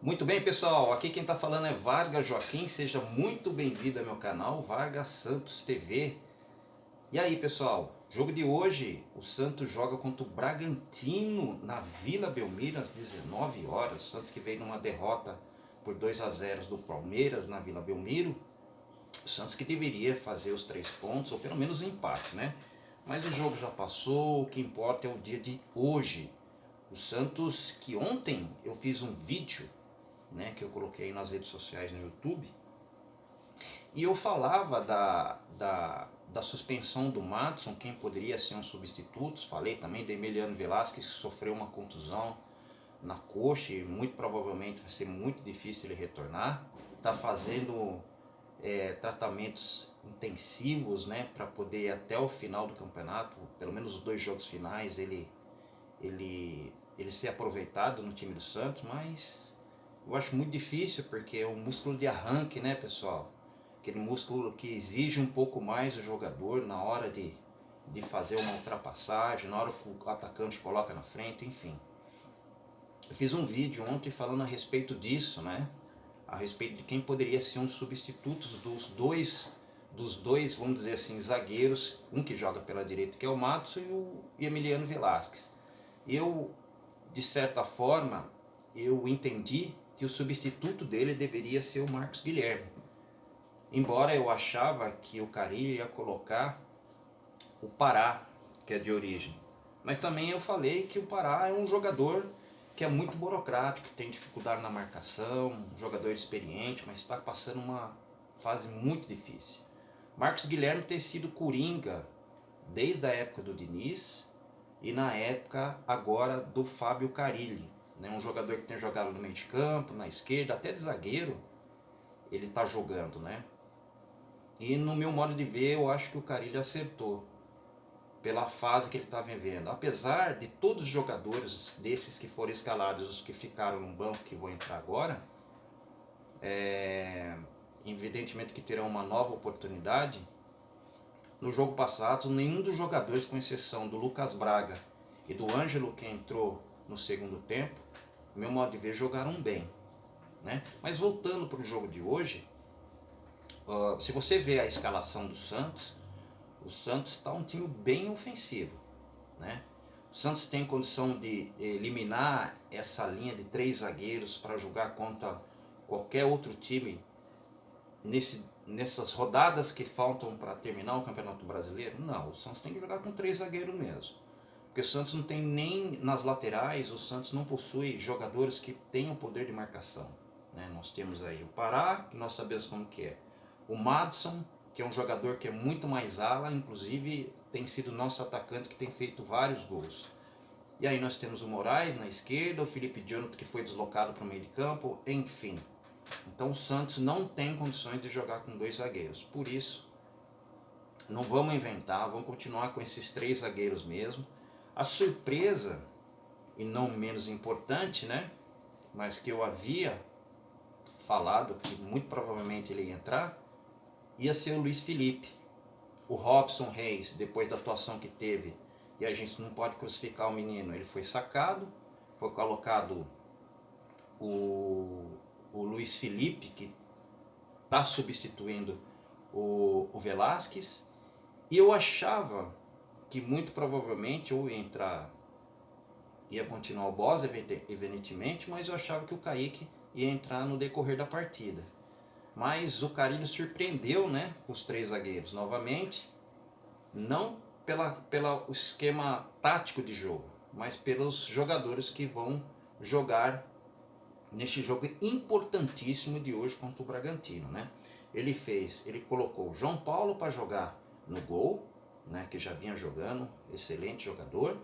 Muito bem, pessoal, aqui quem está falando é Vargas Joaquim, seja muito bem-vindo ao meu canal Vargas Santos TV. E aí, pessoal, jogo de hoje, o Santos joga contra o Bragantino na Vila Belmiro às 19 horas. O Santos que veio numa derrota por 2-0 do Palmeiras na Vila Belmiro. O Santos que deveria fazer os 3 pontos, ou pelo menos o empate, né? Mas o jogo já passou, o que importa é o dia de hoje. O Santos que ontem eu fiz um vídeo, né, que eu coloquei nas redes sociais no YouTube, e eu falava da suspensão do Madison, quem poderia ser um substituto. Falei também de Emiliano Velasquez, que sofreu uma contusão na coxa e muito provavelmente vai ser muito difícil ele retornar. Está fazendo tratamentos intensivos, né, para poder ir até o final do campeonato, pelo menos os 2 jogos finais, ele ser aproveitado no time do Santos, mas eu acho muito difícil porque é um músculo de arranque, né, pessoal? Aquele músculo que exige um pouco mais do jogador na hora de fazer uma ultrapassagem, na hora que o atacante coloca na frente, enfim. Eu fiz um vídeo ontem falando a respeito disso, né? A respeito de quem poderia ser um substituto dos dois, vamos dizer assim, zagueiros, um que joga pela direita, que é o Madison, e o Emiliano Velasquez. Eu, de certa forma, eu entendi que o substituto dele deveria ser o Marcos Guilherme. Embora eu achava que o Carille ia colocar o Pará, que é de origem. Mas também eu falei que o Pará é um jogador que é muito burocrático, que tem dificuldade na marcação, um jogador experiente, mas está passando uma fase muito difícil. Marcos Guilherme tem sido coringa desde a época do Diniz e na época agora do Fábio Carille, né? Um jogador que tem jogado no meio de campo, na esquerda, até de zagueiro ele está jogando, né? E no meu modo de ver, eu acho que o Carille acertou pela fase que ele está vivendo. Apesar de todos os jogadores desses que foram escalados, os que ficaram no banco, que vou entrar agora, evidentemente que terão uma nova oportunidade. No jogo passado, nenhum dos jogadores, com exceção do Lucas Braga e do Ângelo, que entrou no segundo tempo, meu modo de ver, jogaram bem, né? Mas voltando para o jogo de hoje, se você vê a escalação do Santos, o Santos está um time bem ofensivo, né? O Santos tem condição de eliminar essa linha de 3 zagueiros para jogar contra qualquer outro time nessas rodadas que faltam para terminar o Campeonato Brasileiro? Não, o Santos tem que jogar com 3 zagueiros mesmo. Porque o Santos não tem nem nas laterais, o Santos não possui jogadores que tenham poder de marcação, né? Nós temos aí o Pará, que nós sabemos como que é. O Madison, que é um jogador que é muito mais ala, inclusive tem sido nosso atacante que tem feito vários gols. E aí nós temos o Moraes na esquerda, o Felipe Jonathan que foi deslocado para o meio de campo, enfim. Então o Santos não tem condições de jogar com 2 zagueiros. Por isso, não vamos inventar, vamos continuar com esses 3 zagueiros mesmo. A surpresa, e não menos importante, né? Mas que eu havia falado que muito provavelmente ele ia entrar, ia ser o Luiz Felipe. O Robson Reis, depois da atuação que teve, e a gente não pode crucificar o menino, ele foi sacado, foi colocado o Luiz Felipe, que está substituindo o Velasquez, e eu achava que muito provavelmente ou ia continuar o Bosa evidentemente, mas eu achava que o Kaique ia entrar no decorrer da partida. Mas o Carille surpreendeu, né, com os 3 zagueiros novamente, não pelo esquema tático de jogo, mas pelos jogadores que vão jogar neste jogo importantíssimo de hoje contra o Bragantino, né? Ele colocou o João Paulo para jogar no gol, né, que já vinha jogando, excelente jogador.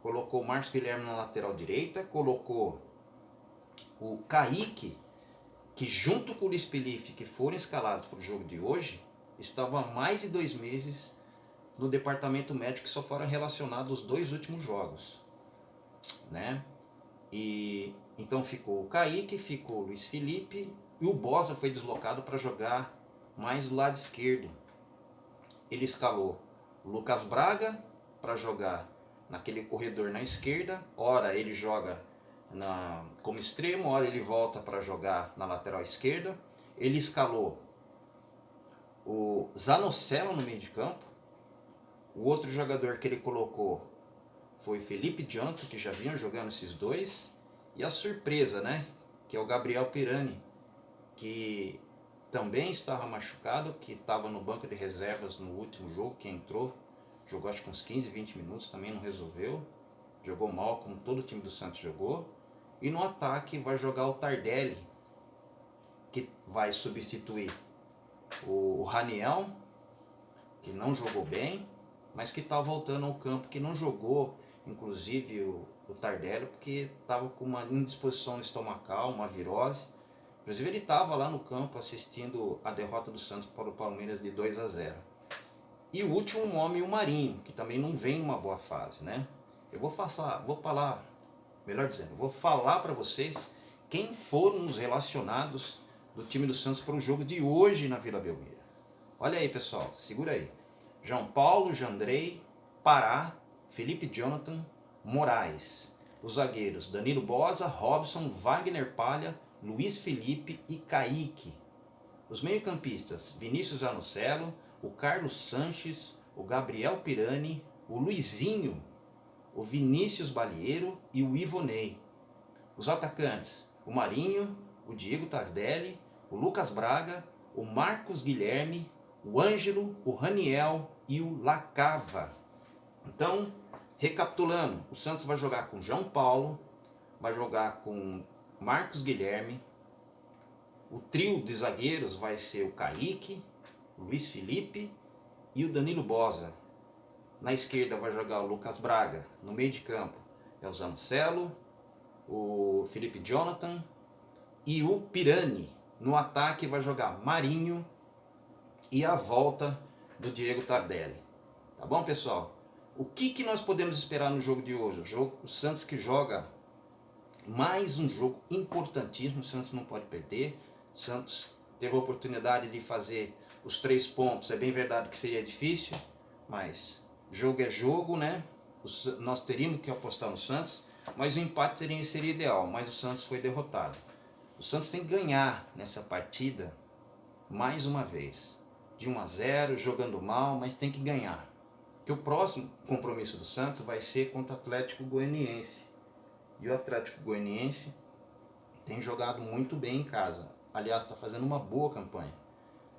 Colocou o Marcos Guilherme na lateral direita, colocou o Kaique, que junto com o Luiz Felipe, que foram escalados para o jogo de hoje, estavam há mais de 2 meses no departamento médico, que só foram relacionados os 2 últimos jogos, né? E então ficou o Kaique, ficou o Luiz Felipe, e o Bosa foi deslocado para jogar mais do lado esquerdo. Ele escalou o Lucas Braga para jogar naquele corredor na esquerda. Ora ele joga como extremo, hora ele volta para jogar na lateral esquerda. Ele escalou o Zanocelo no meio de campo. O outro jogador que ele colocou foi Felipe Jonathan, que já vinham jogando esses dois. E a surpresa, né? Que é o Gabriel Pirani, que também estava machucado, que estava no banco de reservas no último jogo, que entrou, jogou acho que uns 15, 20 minutos, também não resolveu. Jogou mal, como todo o time do Santos jogou. E no ataque vai jogar o Tardelli, que vai substituir o Raniel, que não jogou bem, mas que está voltando ao campo, que não jogou, inclusive o Tardelli, porque estava com uma indisposição estomacal, uma virose. Inclusive ele estava lá no campo assistindo a derrota do Santos para o Palmeiras de 2-0. E o último homem, o Marinho, que também não vem numa boa fase, né? Eu vou falar para vocês quem foram os relacionados do time do Santos para o jogo de hoje na Vila Belmiro. Olha aí, pessoal, segura aí. João Paulo, Jandrei, Pará, Felipe Jonathan, Moraes. Os zagueiros Danilo Bosa, Robson, Wagner Palha, Luiz Felipe e Kaique. Os meio-campistas Vinícius Anocelo, o Carlos Sanches, o Gabriel Pirani, o Luizinho, o Vinícius Balieiro e o Ivonei. Os atacantes, o Marinho, o Diego Tardelli, o Lucas Braga, o Marcos Guilherme, o Ângelo, o Raniel e o Lacava. Então, recapitulando, o Santos vai jogar com João Paulo, vai jogar com Marcos Guilherme, o trio de zagueiros vai ser o Kaique, o Luiz Felipe e o Danilo Bosa. Na esquerda vai jogar o Lucas Braga, no meio de campo é o Zanocelo, o Felipe Jonathan e o Pirani. No ataque vai jogar Marinho e a volta do Diego Tardelli. Tá bom, pessoal? O que nós podemos esperar no jogo de hoje? O Santos que joga mais um jogo importantíssimo, o Santos não pode perder. O Santos teve a oportunidade de fazer os 3 pontos, é bem verdade que seria difícil, mas jogo é jogo, né? Nós teríamos que apostar no Santos, mas o empate seria ideal, mas o Santos foi derrotado. O Santos tem que ganhar nessa partida mais uma vez, de 1-0, jogando mal, mas tem que ganhar. Que o próximo compromisso do Santos vai ser contra o Atlético Goianiense. E o Atlético Goianiense tem jogado muito bem em casa. Aliás, está fazendo uma boa campanha.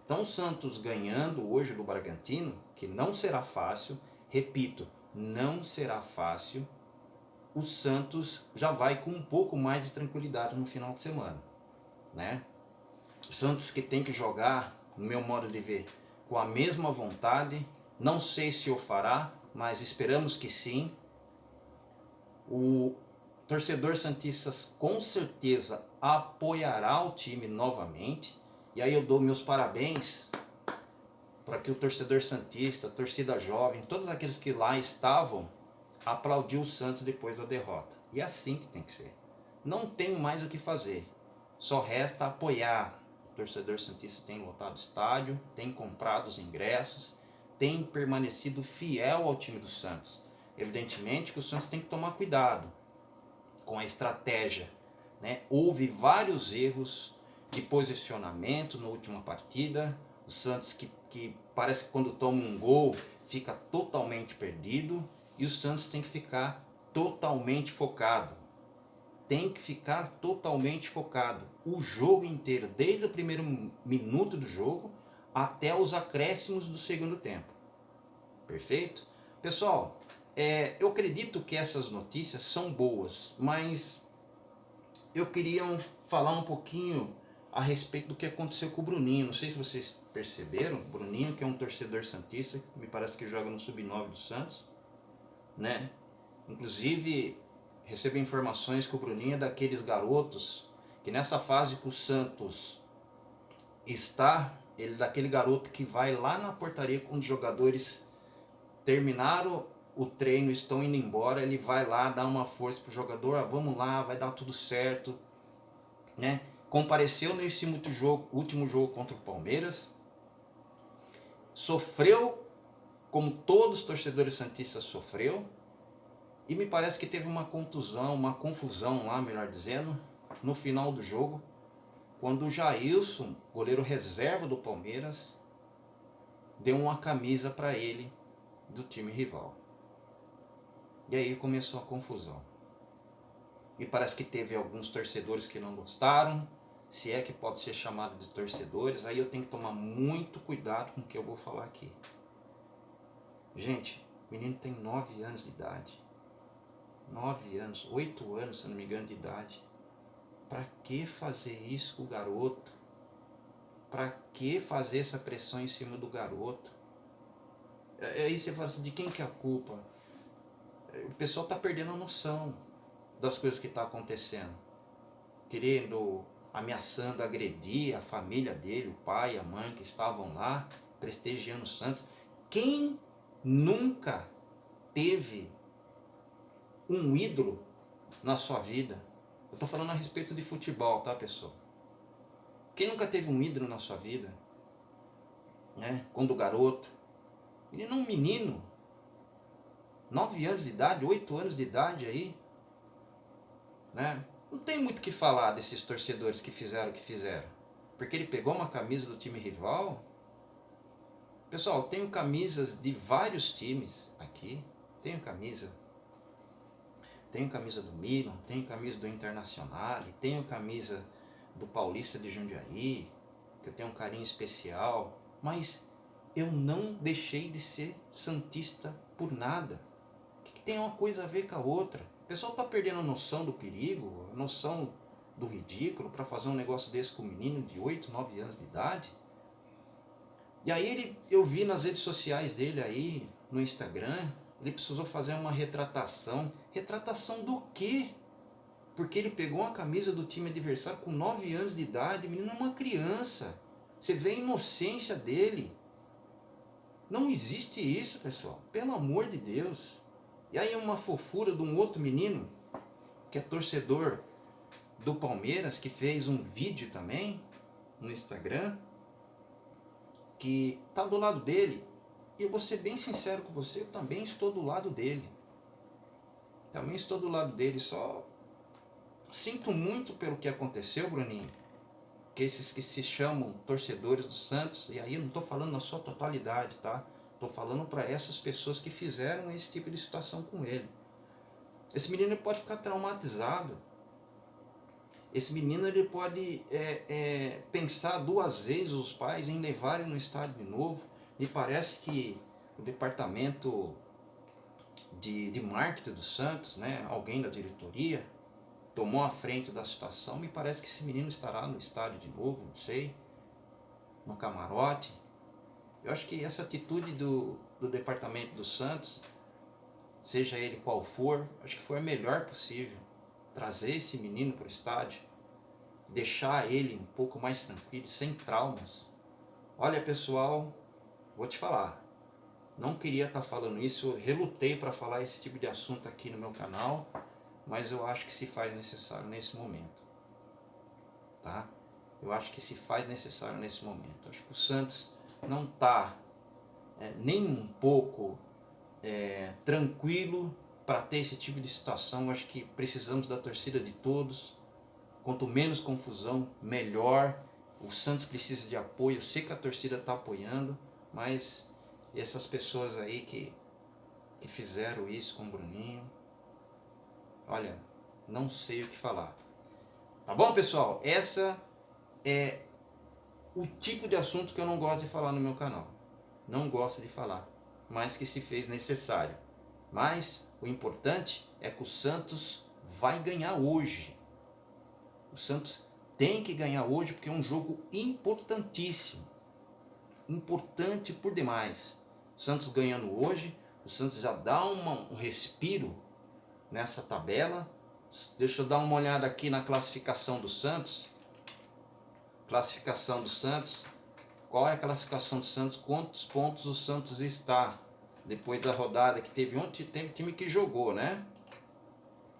Então o Santos ganhando hoje do Bragantino, que não será fácil, repito, não será fácil, o Santos já vai com um pouco mais de tranquilidade no final de semana, né? O Santos que tem que jogar, no meu modo de ver, com a mesma vontade, não sei se o fará, mas esperamos que sim. O torcedor santista com certeza apoiará o time novamente, e aí eu dou meus parabéns para que o torcedor santista, a torcida jovem, todos aqueles que lá estavam, aplaudiu o Santos depois da derrota. E é assim que tem que ser. Não tenho mais o que fazer. Só resta apoiar. O torcedor santista tem lotado o estádio, tem comprado os ingressos, tem permanecido fiel ao time do Santos. Evidentemente que o Santos tem que tomar cuidado com a estratégia, né? Houve vários erros de posicionamento na última partida. O Santos que parece que quando toma um gol fica totalmente perdido, e o Santos tem que ficar totalmente focado. Tem que ficar totalmente focado o jogo inteiro, desde o primeiro minuto do jogo até os acréscimos do segundo tempo. Perfeito? Pessoal, eu acredito que essas notícias são boas, mas eu queria falar um pouquinho a respeito do que aconteceu com o Bruninho. Não sei se vocês perceberam, o Bruninho, que é um torcedor santista, me parece que joga no Sub-9 do Santos, né? Inclusive, recebo informações que o Bruninho é daqueles garotos que nessa fase que o Santos está, ele é daquele garoto que vai lá na portaria quando os jogadores terminaram o treino, estão indo embora, ele vai lá dar uma força pro jogador, vamos lá, vai dar tudo certo, né? Compareceu nesse último jogo contra o Palmeiras, sofreu como todos os torcedores santistas sofreu, E me parece que teve uma contusão, uma confusão lá, melhor dizendo, no final do jogo, quando o Jailson, goleiro reserva do Palmeiras, deu uma camisa para ele do time rival. E aí começou a confusão. E parece que teve alguns torcedores que não gostaram, se é que pode ser chamado de torcedores. Aí eu tenho que tomar muito cuidado com o que eu vou falar aqui. Gente, o menino tem 9 anos de idade. 9 anos, 8 anos, se não me engano, de idade. Pra que fazer isso com o garoto? Pra que fazer essa pressão em cima do garoto? Aí você fala assim, de quem que é a culpa? O pessoal tá perdendo a noção das coisas que tá acontecendo. Querendo, ameaçando agredir a família dele, o pai, a mãe que estavam lá, prestigiando o Santos. Quem nunca teve um ídolo na sua vida? Eu tô falando a respeito de futebol, tá, pessoal? Quem nunca teve um ídolo na sua vida? Né? Quando garoto. Ele não é um menino. 9 anos de idade, 8 anos de idade aí. Né? Não tem muito o que falar desses torcedores que fizeram o que fizeram. Porque ele pegou uma camisa do time rival. Pessoal, tenho camisas de vários times aqui. Tenho camisa do Milan, tenho camisa do Internacional, tenho camisa do Paulista de Jundiaí, que eu tenho um carinho especial, mas eu não deixei de ser santista por nada. O que tem uma coisa a ver com a outra? O pessoal está perdendo a noção do perigo, a noção do ridículo para fazer um negócio desse com um menino de 8, 9 anos de idade. E aí eu vi nas redes sociais dele aí, no Instagram, ele precisou fazer uma retratação. Retratação do quê? Porque ele pegou uma camisa do time adversário com 9 anos de idade. O menino é uma criança. Você vê a inocência dele. Não existe isso, pessoal. Pelo amor de Deus. E aí uma fofura de um outro menino, que é torcedor do Palmeiras, que fez um vídeo também no Instagram, que está do lado dele. E eu vou ser bem sincero com você, eu também estou do lado dele. Também estou do lado dele, só sinto muito pelo que aconteceu, Bruninho. Que esses que se chamam torcedores do Santos, e aí eu não estou falando na sua totalidade, tá? Estou falando para essas pessoas que fizeram esse tipo de situação com ele. Esse menino pode ficar traumatizado. Esse menino ele pode pensar 2 vezes os pais em levar ele no estádio de novo. Me parece que o departamento de marketing do Santos, né, alguém da diretoria, tomou a frente da situação. Me parece que esse menino estará no estádio de novo, não sei, no camarote. Eu acho que essa atitude do departamento do Santos, seja ele qual for, acho que foi a melhor possível. Trazer esse menino para o estádio, deixar ele um pouco mais tranquilo, sem traumas. Olha, pessoal, vou te falar, não queria estar falando isso, eu relutei para falar esse tipo de assunto aqui no meu canal, mas eu acho que se faz necessário nesse momento, tá? Eu acho que se faz necessário nesse momento. Acho que o Santos não está nem um pouco tranquilo para ter esse tipo de situação. Eu acho que precisamos da torcida de todos. Quanto menos confusão, melhor. O Santos precisa de apoio. Eu sei que a torcida está apoiando, mas essas pessoas aí que fizeram isso com o Bruninho, olha, não sei o que falar. Tá bom, pessoal? Essa é o tipo de assunto que eu não gosto de falar no meu canal. Não gosto de falar, mas que se fez necessário. Mas o importante é que o Santos vai ganhar hoje. O Santos tem que ganhar hoje porque é um jogo importantíssimo. Importante por demais. O Santos ganhando hoje, o Santos já dá um respiro nessa tabela. Deixa eu dar uma olhada aqui na classificação do Santos. Classificação do Santos. Qual é a classificação do Santos? Quantos pontos o Santos está? Depois da rodada que teve ontem, teve time que jogou, né?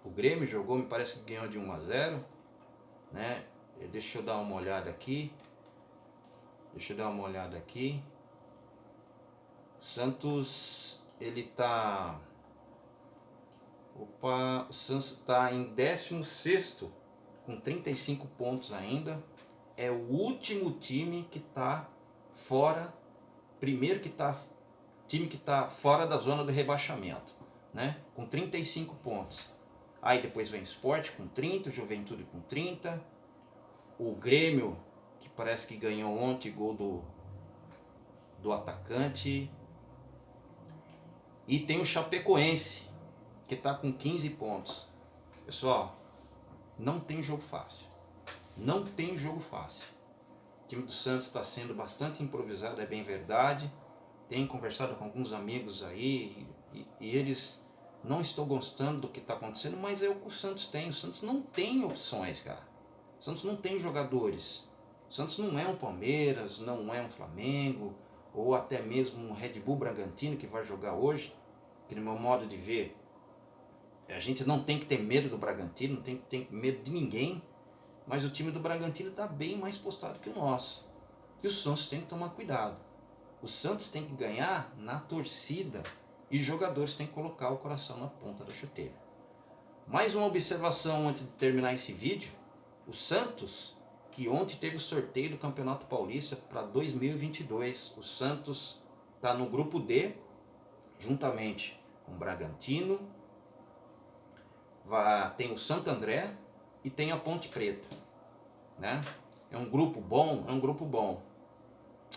O Grêmio jogou, me parece que ganhou de 1-0, né? Deixa eu dar uma olhada aqui. O Santos, ele tá Opa, o Santos está em 16º, com 35 pontos ainda. É o último time que está fora, primeiro time que está fora da zona do rebaixamento, né? Com 35 pontos. Aí depois vem o Sport com 30, o Juventude com 30, o Grêmio, que parece que ganhou ontem gol do atacante, e tem o Chapecoense, que está com 15 pontos. Pessoal, não tem jogo fácil. Não tem jogo fácil. O time do Santos está sendo bastante improvisado, é bem verdade. Tenho conversado com alguns amigos aí e eles não estão gostando do que está acontecendo, mas é o que o Santos tem. O Santos não tem opções, cara. O Santos não tem jogadores. O Santos não é um Palmeiras, não é um Flamengo, ou até mesmo um Red Bull Bragantino que vai jogar hoje, que no meu modo de ver, a gente não tem que ter medo do Bragantino, não tem que ter medo de ninguém, mas o time do Bragantino está bem mais postado que o nosso. E o Santos tem que tomar cuidado. O Santos tem que ganhar na torcida e os jogadores têm que colocar o coração na ponta da chuteira. Mais uma observação antes de terminar esse vídeo. O Santos, que ontem teve o sorteio do Campeonato Paulista para 2022. O Santos está no grupo D, juntamente com o Bragantino, tem o Santo André e tem a Ponte Preta, né? É um grupo bom,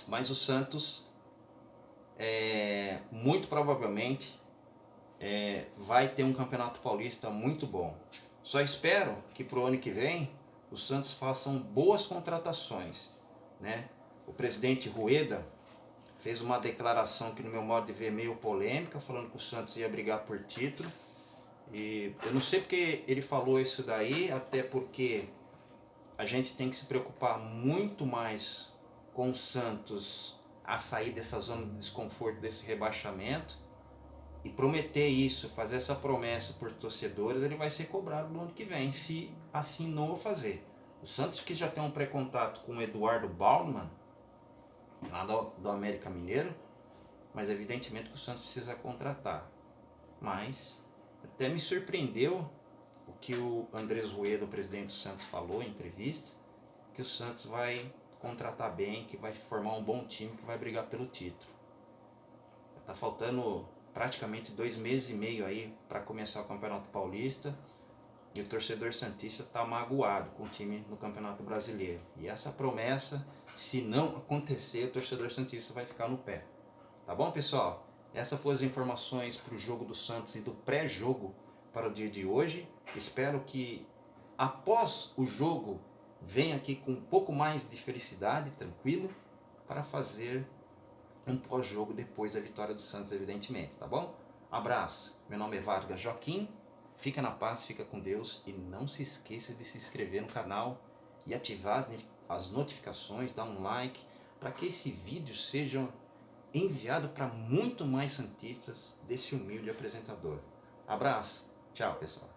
mas o Santos muito provavelmente vai ter um Campeonato Paulista muito bom. Só espero que pro ano que vem o Santos façam boas contratações, né? O presidente Rueda fez uma declaração que no meu modo de ver é meio polêmica, falando que o Santos ia brigar por título. E eu não sei porque ele falou isso daí, até porque a gente tem que se preocupar muito mais com o Santos a sair dessa zona de desconforto, desse rebaixamento, e prometer isso, fazer essa promessa para os torcedores, ele vai ser cobrado no ano que vem, se assim não o fazer. O Santos, que já tem um pré-contato com o Eduardo Baumann, lá do América Mineiro, mas evidentemente que o Santos precisa contratar. Mas até me surpreendeu o que o Andrés Rueda, o presidente do Santos, falou em entrevista, que o Santos vai contratar bem, que vai formar um bom time, que vai brigar pelo título. Tá faltando praticamente 2 meses e meio aí para começar o Campeonato Paulista, e o torcedor santista está magoado com o time no Campeonato Brasileiro. E essa promessa, se não acontecer, o torcedor santista vai ficar no pé. Tá bom, pessoal? Essas foram as informações para o jogo do Santos e do pré-jogo para o dia de hoje. Espero que após o jogo venha aqui com um pouco mais de felicidade, tranquilo, para fazer um pós-jogo depois da vitória do Santos, evidentemente, tá bom? Abraço, meu nome é Vargas Joaquim, fica na paz, fica com Deus e não se esqueça de se inscrever no canal e ativar as notificações, dar um like, para que esse vídeo seja enviado para muito mais santistas desse humilde apresentador. Abraço, tchau pessoal.